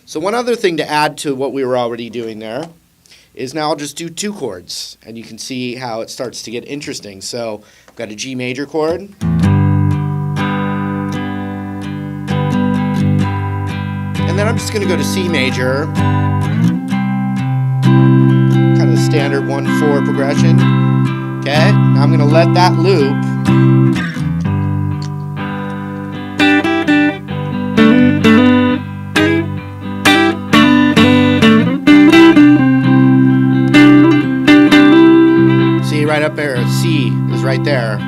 So one other thing to add to what we were already doing there is now I'll just do two chords, and you can see how it starts to get interesting. So I've got a G major chord, and then I'm just going to go to C major, kind of standard 1-4 progression. Okay, now I'm going to let that loop. Right up there, C is right there.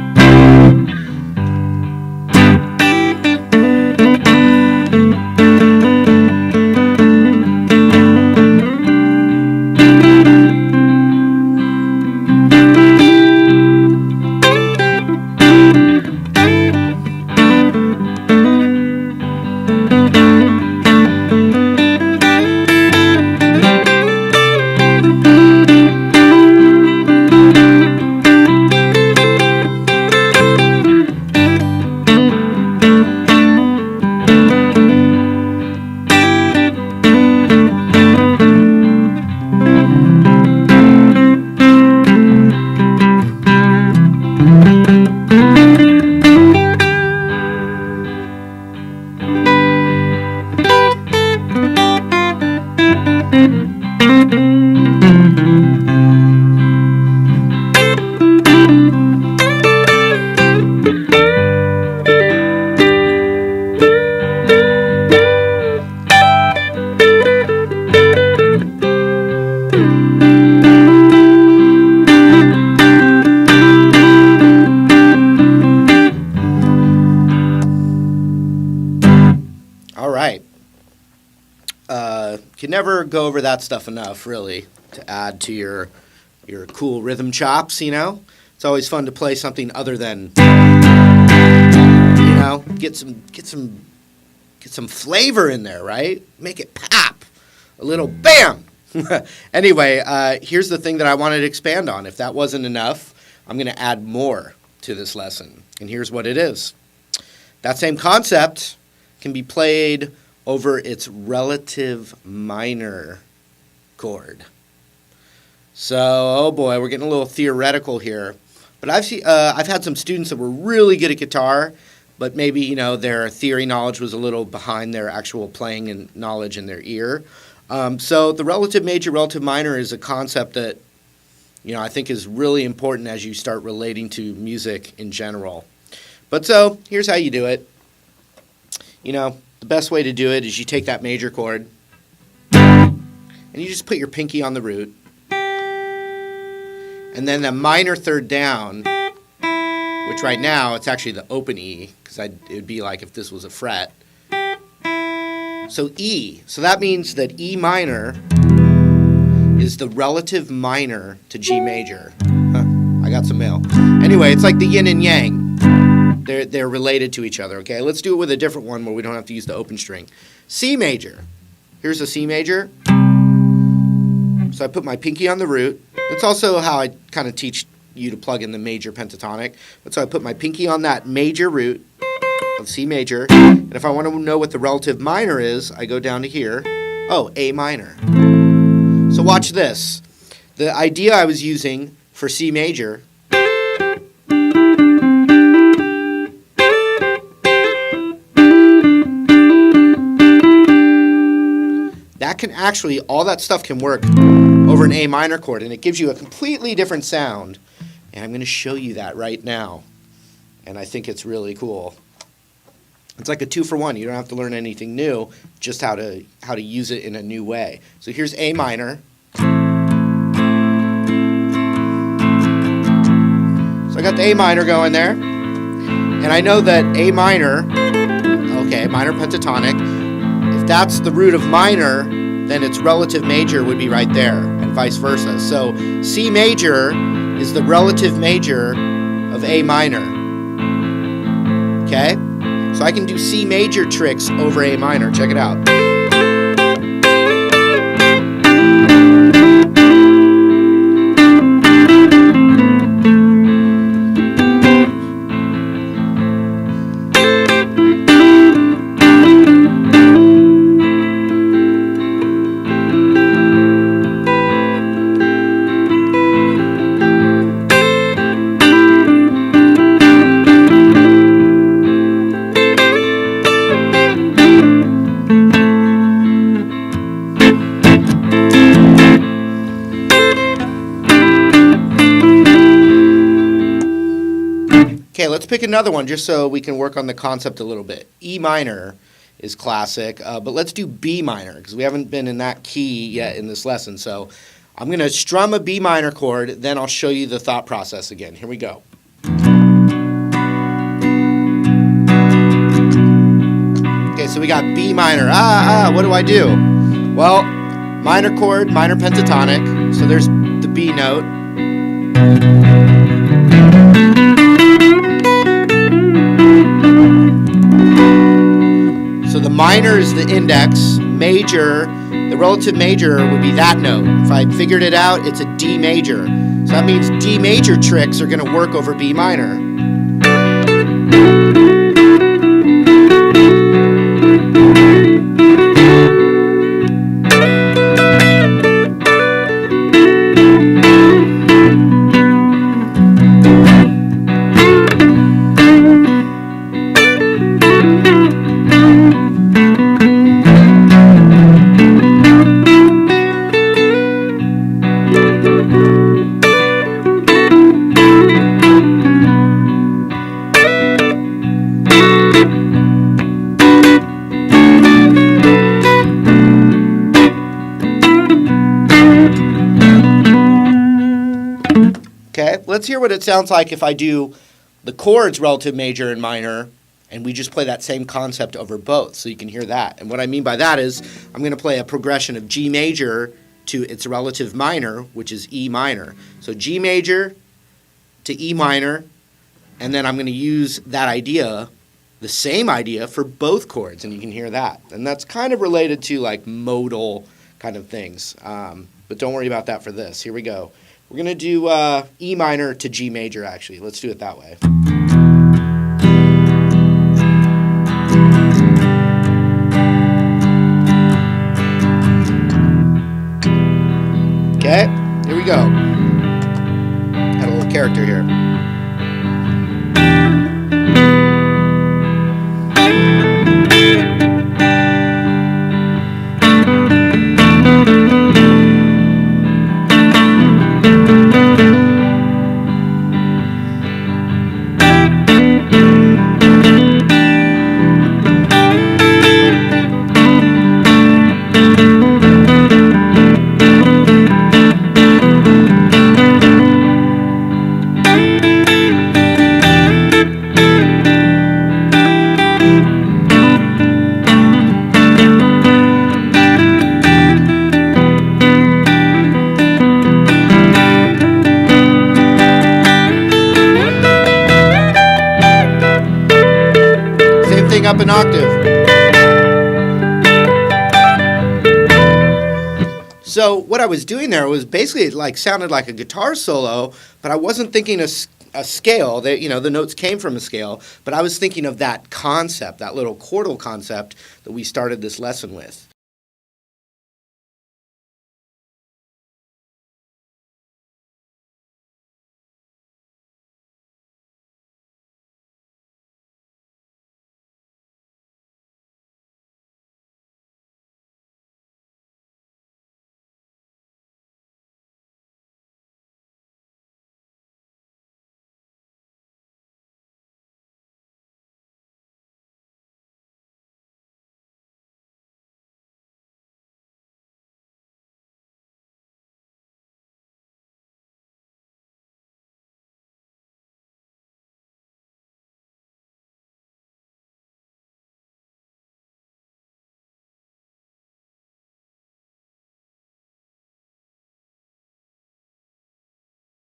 Can never go over that stuff enough, really, to add to your cool rhythm chops, you know? It's always fun to play something other than, you know, get some flavor in there, right? Make it pop. A little bam. Anyway, here's the thing that I wanted to expand on. If that wasn't enough, I'm going to add more to this lesson. And here's what it is. That same concept can be played over its relative minor chord. So, oh boy, we're getting a little theoretical here. But I've had some students that were really good at guitar, but maybe, you know, their theory knowledge was a little behind their actual playing and knowledge in their ear. So the relative major, relative minor is a concept that, you know, I think is really important as you start relating to music in general. But so, here's how you do it. You know, the best way to do it is you take that major chord and you just put your pinky on the root. And then the minor third down, which right now it's actually the open E, because it would be like if this was a fret. So E. So that means that E minor is the relative minor to G major. I got some mail. Anyway, it's like the yin and yang. They're related to each other, okay? Let's do it with a different one where we don't have to use the open string. C major. Here's a C major. So I put my pinky on the root. That's also how I kind of teach you to plug in the major pentatonic. But so I put my pinky on that major root of C major. And if I want to know what the relative minor is, I go down to here. Oh, A minor. So watch this. The idea I was using for C major that can actually, all that stuff can work over an A minor chord, and it gives you a completely different sound. And I'm going to show you that right now. And I think it's really cool. It's like a 2-for-1. You don't have to learn anything new, just how to use it in a new way. So here's A minor. So I got the A minor going there. And I know that A minor, okay, minor pentatonic, if that's the root of minor, then its relative major would be right there, and vice versa. So C major is the relative major of A minor. Okay? So I can do C major tricks over A minor. Check it out. Okay, let's pick another one just so we can work on the concept a little bit. E minor is classic, but let's do B minor because we haven't been in that key yet in this lesson. So I'm going to strum a B minor chord, then I'll show you the thought process again. Here we go. Okay, so we got B minor. What do I do? Well, minor chord, minor pentatonic. So there's the B note. So the minor is the index, major, the relative major would be that note. If I figured it out, it's a D major. So that means D major tricks are going to work over B minor. Okay, let's hear what it sounds like if I do the chords relative major and minor, and we just play that same concept over both, so you can hear that. And what I mean by that is I'm going to play a progression of G major to its relative minor, which is E minor. So G major to E minor, and then I'm going to use that idea, the same idea, for both chords, and you can hear that. And that's kind of related to like modal kind of things, but don't worry about that for this. Here we go. We're going to do E minor to G major, actually. Let's do it that way. Okay, here we go. Had a little character here. Up an octave. So what I was doing there was basically it like sounded like a guitar solo, but I wasn't thinking a scale. That, you know, the notes came from a scale, but I was thinking of that concept, that little chordal concept that we started this lesson with.